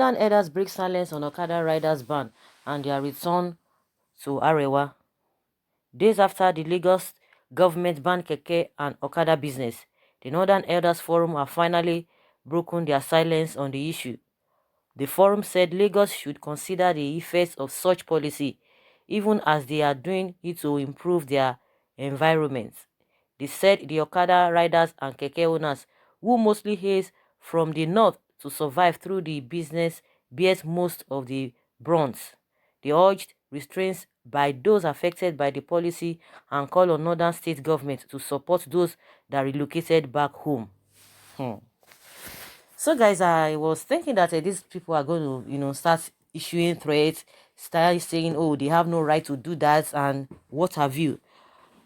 Northern elders break silence on Okada riders ban and their return to Arewa. Days after the Lagos government banned Keke and Okada business, the Northern Elders Forum have finally broken their silence on the issue. The forum said Lagos should consider the effects of such policy, even as they are doing it to improve their environment. They said the Okada riders and Keke owners, who mostly hail from the north to survive through the business, bears most of the brunt. They urged restraints by those affected by the policy and call on northern state government to support those that relocated back home. So guys, I was thinking that these people are going to, start issuing threats, start saying, oh, they have no right to do that and what have you.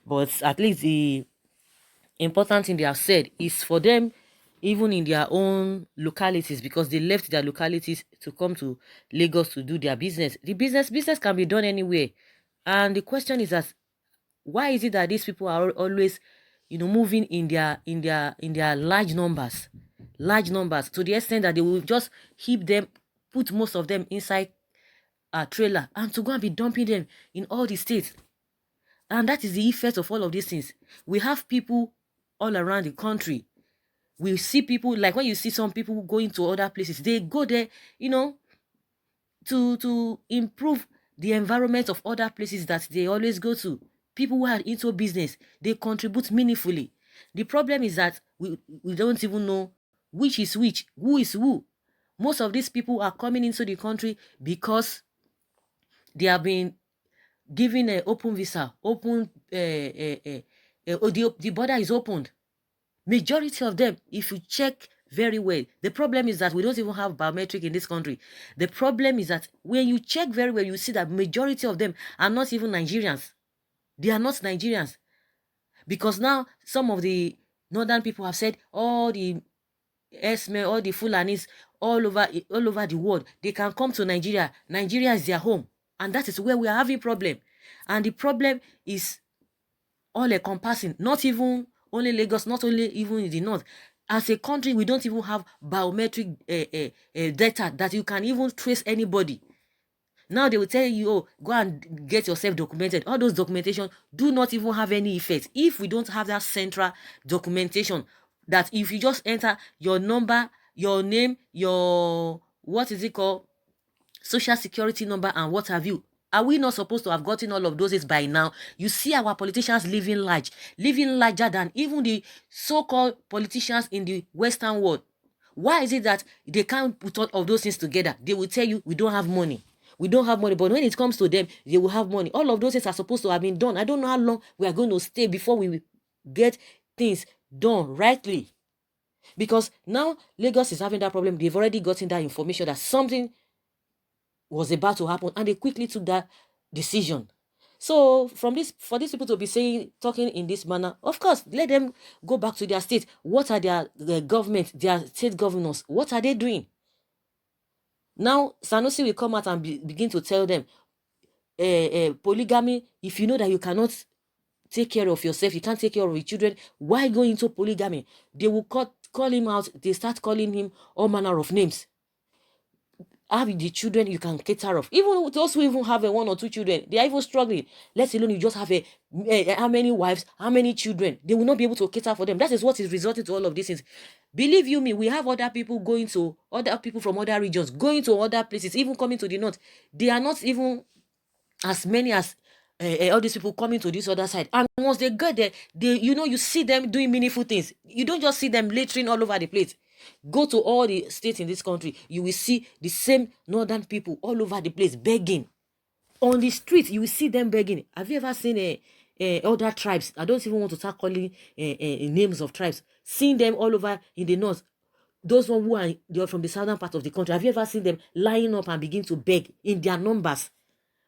But at least the important thing they have said is for them, even in their own localities, because they left their localities to come to Lagos to do their business. The business can be done anywhere. And the question is that why is it that these people are always, moving in their large numbers, to the extent that they will just heap them, put most of them inside a trailer and to go and be dumping them in all the states. And that is the effect of all of these things. We have people all around the country. We see people, like when you see some people going to other places, they go there, to improve the environment of other places that they always go to. People who are into business, they contribute meaningfully. The problem is that we don't even know which is which, who is who. Most of these people are coming into the country because they have been given an open visa, the border is opened. Majority of them, if you check very well, the problem is that we don't even have biometric in this country. The problem is that when you check very well, you see that majority of them are not even Nigerians. They are not Nigerians. Because now some of the northern people have said all the Esme, all the Fulanis all over the world, they can come to Nigeria. Nigeria is their home. And that is where we are having problem. And the problem is all encompassing, not even only Lagos, not only even in the north. As a country, we don't even have biometric data that you can even trace anybody. Now they will tell you, oh, go and get yourself documented. All those documentation do not even have any effect if we don't have that central documentation. That if you just enter your number, your name, your, what is it called, social security number and what have you. Are we not supposed to have gotten all of those by now? You see our politicians living larger than even the so-called politicians in the Western world. Why is it that they can't put all of those things together? They will tell you, we don't have money. We don't have money, but when it comes to them, they will have money. All of those things are supposed to have been done. I don't know how long we are going to stay before we get things done rightly. Because now Lagos is having that problem. They've already gotten that information that something was about to happen, and they quickly took that decision. So for these people to be talking in this manner, of course, let them go back to their state. What are their government, their state governors, what are they doing? Now Sanusi will come out and begin to tell them, polygamy, if you know that you cannot take care of yourself, you can't take care of your children, why go into polygamy? They will call him out. They start calling him all manner of names. Have the children you can cater off. Even those who even have one or two children, they are even struggling. Let alone you just have how many wives, how many children. They will not be able to cater for them. That is what is resulting to all of these things. Believe you me, we have other people from other regions, going to other places, even coming to the north. They are not even as many as all these people coming to this other side. And once they get there, you see them doing meaningful things. You don't just see them littering all over the place. Go to all the states in this country, you will see the same northern people all over the place begging. On the street, you will see them begging. Have you ever seen other tribes? I don't even want to start calling names of tribes. Seeing them all over in the north. Those one who they are from the southern part of the country. Have you ever seen them lying up and begin to beg in their numbers?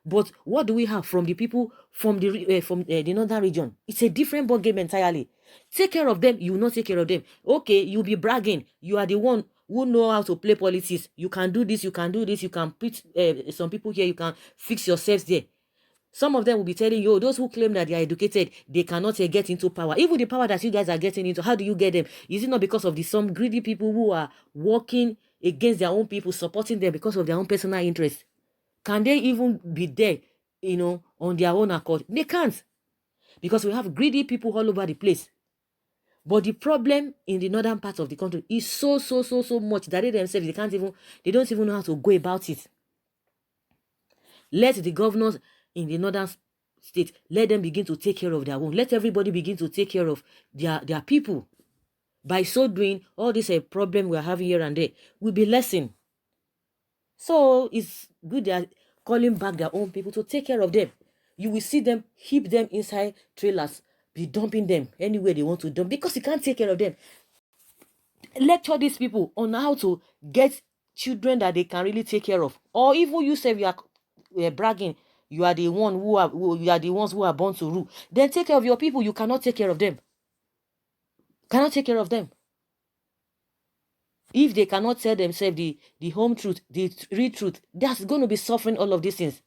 But what do we have from the people from the northern region? It's a different ball game entirely. Take care of them, you will not take care of them. Okay, you'll be bragging. You are the one who know how to play politics. You can do this, you can do this. You can put some people here, you can fix yourselves there. Some of them will be telling you, those who claim that they are educated, they cannot get into power. Even the power that you guys are getting into, how do you get them? Is it not because of some greedy people who are working against their own people, supporting them because of their own personal interest? Can they even be there, on their own accord? They can't, because we have greedy people all over the place. But the problem in the northern part of the country is so much that they themselves, they don't even know how to go about it. Let the governors in the northern state, let them begin to take care of their own. Let everybody begin to take care of their people. By so doing, all this problem we're having here and there will be lessened. So it's good they are calling back their own people to take care of them. You will see them keep them inside trailers, be dumping them anywhere they want to dump, because you can't take care of them. Lecture these people on how to get children that they can really take care of. Or even you say you are bragging, you are the you are the ones who are born to rule. Then take care of your people. You cannot take care of them. Cannot take care of them. If they cannot tell themselves the home truth, the real truth, that's going to be suffering all of these things.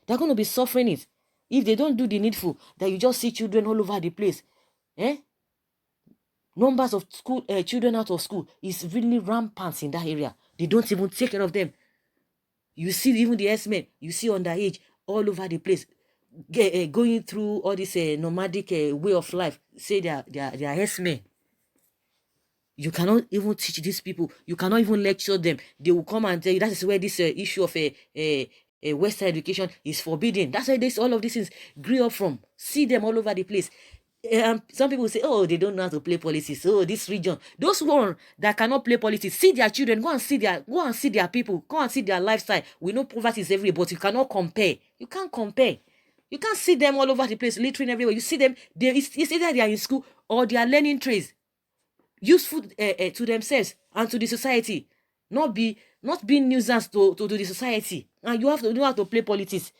They're going to be suffering it. If they don't do the needful, that you just see children all over the place. Numbers of school children out of school is really rampant in that area. They don't even take care of them. You see even the S-men, you see underage all over the place, going through all this nomadic way of life. Say they are S-men. You cannot even teach these people. You cannot even lecture them. They will come and tell you that is where this issue of a Western education is forbidden. That's where all of these things grew up from. See them all over the place. Some people say, oh, they don't know how to play politics. Oh, this region. Those ones that cannot play politics, see their children, go and see their people, go and see their lifestyle. We know poverty is everywhere, but you cannot compare. You can't compare. You can't see them all over the place, littering everywhere. You see them, it's either they are in school or they are learning trades, useful to themselves and to the society, not being nuisance to the society. And you have to know how to play politics.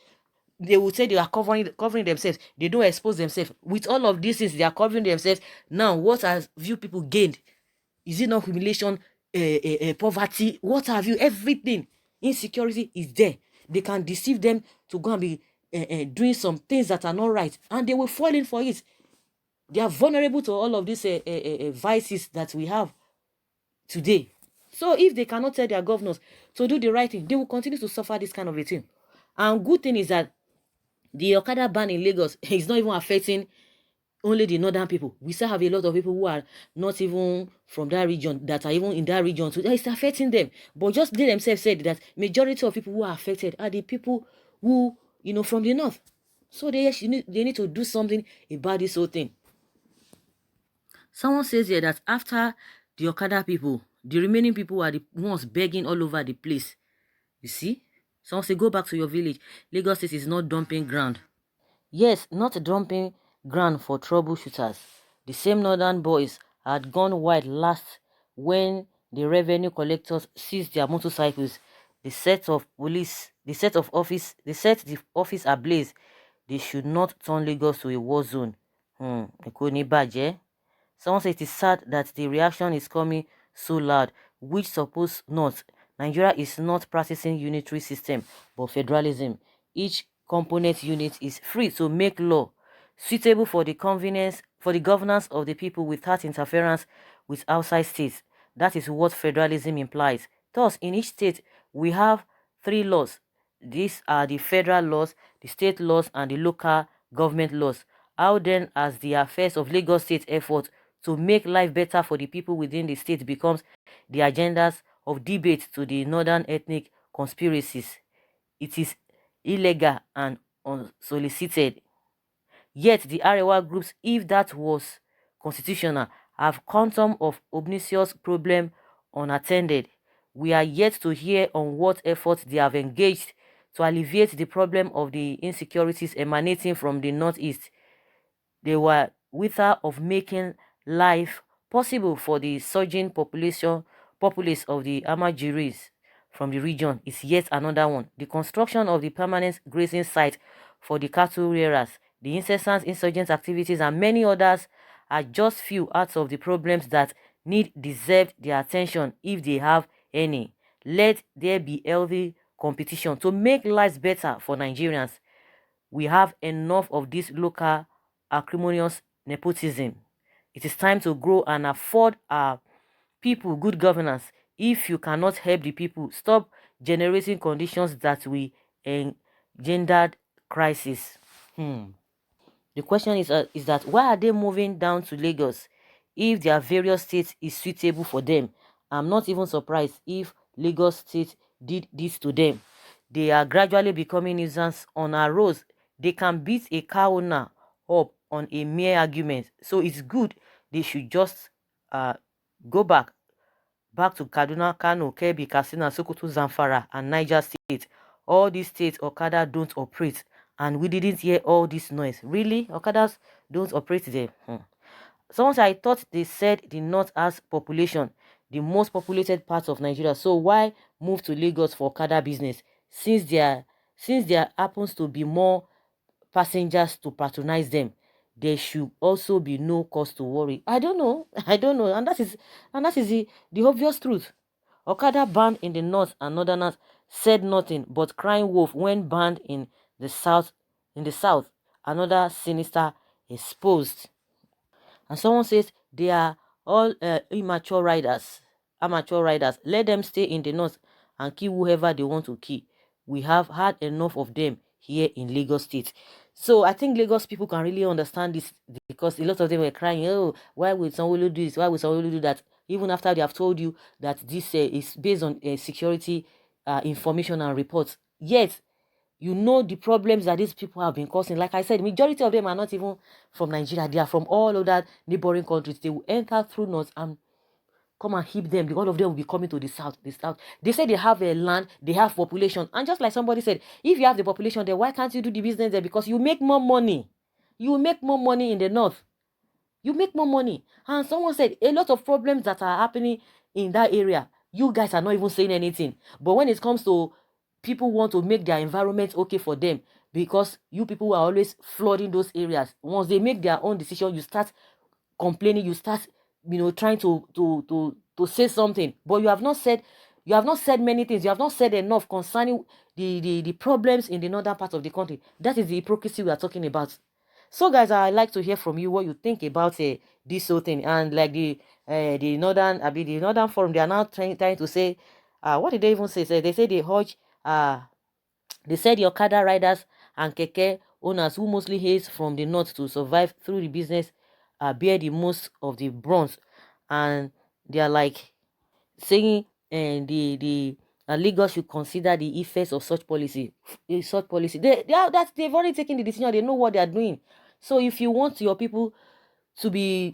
They will say they are covering themselves. They don't expose themselves. With all of these things, they are covering themselves. Now, what have you people gained? Is it not humiliation, poverty? What have you? Everything. Insecurity is there. They can deceive them to go and be doing some things that are not right, and they will fall in for it. They are vulnerable to all of these vices that we have today. So if they cannot tell their governors to do the right thing, they will continue to suffer this kind of a thing. And good thing is that the OKADA ban in Lagos is not even affecting only the northern people. We still have a lot of people who are not even from that region, that are even in that region. So it's affecting them. But just they themselves said that majority of people who are affected are the people who, from the north. So they need to do something about this whole thing. Someone says here that after the OKADA people, the remaining people are the ones begging all over the place. You see? Someone say, go back to your village. Lagos State is not dumping ground. Yes, not dumping ground for troubleshooters. The same northern boys had gone wild last when the revenue collectors seized their motorcycles. They set the office ablaze. They should not turn Lagos to a war zone. Someone says it is sad that the reaction is coming so loud, which suppose not. Nigeria is not practicing unitary system, but federalism. Each component unit is free to make law suitable for the governance of the people without interference with outside states. That is what federalism implies. Thus, in each state, we have 3 laws. These are the federal laws, the state laws, and the local government laws. How then, as the affairs of Lagos State effort to make life better for the people within the state becomes the agendas of debate to the northern ethnic conspiracies, it is illegal and unsolicited. Yet the Arewa groups, if that was constitutional, have quantum of obnoxious problem unattended. We are yet to hear on what efforts they have engaged to alleviate the problem of the insecurities emanating from the northeast. They were wither of making life possible for the surging populace of the Amajiris from the region is yet another one. The construction of the permanent grazing site for the cattle rearers, the incessant insurgent activities, and many others are just few out of the problems that deserve their attention if they have any. Let there be healthy competition to make lives better for Nigerians. We have enough of this local acrimonious nepotism. It is time to grow and afford our people good governance. if you cannot help the people, stop generating conditions that will engender crisis. The question is that why are they moving down to Lagos if their various states is suitable for them? I'm not even surprised if Lagos State did this to them. They are gradually becoming nuisance on our roads. They can beat a car owner up on a mere argument. So it's good they should just go back to Kaduna, Kano, Kebbi, Katsina, Sokoto, Zamfara, and Niger State. All these states Okada don't operate, and we didn't hear all this noise. Really? Okadas don't operate there? Someone said, I thought they said the north has population, the most populated part of Nigeria. So why move to Lagos for Okada business? Since there happens to be more passengers to patronize them, there should also be no cause to worry. I don't know. I don't know. And that is the obvious truth. Okada banned in the north and northerners said nothing but crying wolf when banned the south. In the south, another sinister exposed. And someone says they are all immature riders, amateur riders. Let them stay in the north and kill whoever they want to kill. We have had enough of them here in Lagos State. So I think Lagos people can really understand this, because a lot of them were crying, oh, why would someone do this? Why would someone do that? Even after they have told you that this is based on security information and reports. Yet, you know the problems that these people have been causing. Like I said, majority of them are not even from Nigeria. They are from all other neighboring countries. They will enter through north and come and hit them. All of them will be coming to the south. They say they have a land, they have population. And just like somebody said, if you have the population there, why can't you do the business there? Because you make more money. You make more money in the north. You make more money. And someone said a lot of problems that are happening in that area, you guys are not even saying anything. But when it comes to people want to make their environment okay for them, because you people are always flooding those areas. Once they make their own decision, you start complaining, you start trying to say something. But you have not said many things. You have not said enough concerning the problems in the northern part of the country. That is the hypocrisy we are talking about. So guys, I like to hear from you what you think about this whole thing. And like the northern forum, they are now trying to say, what did they even say? They say they urge they said the Okada riders and keke owners who mostly hail from the north to survive through the business bear the most of the brunt. And they are like saying the Lagos should consider the effects of such policy. They've already taken the decision. They know what they are doing. So if you want your people to be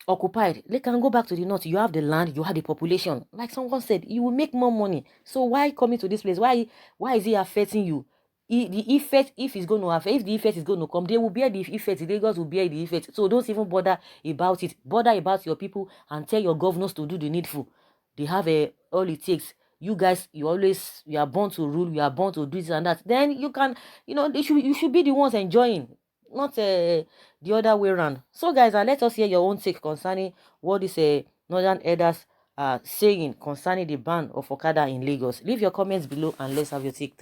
occupied, they can go back to the north. You have the land, you have the population. Like someone said, you will make more money. So why coming to this place? Why is it affecting you? The effect, if it's going to affect, if the effect is going to come, they will bear the effect. The Lagos will bear the effect. So don't even bother about it. Bother about your people and tell your governors to do the needful. They have all it takes. You guys, you are born to rule. You are born to do this and that. Then you can, you should be the ones enjoying, not the other way around. So guys, let us hear your own take concerning what is northern elders saying concerning the ban of Okada in Lagos. Leave your comments below and let's have your take.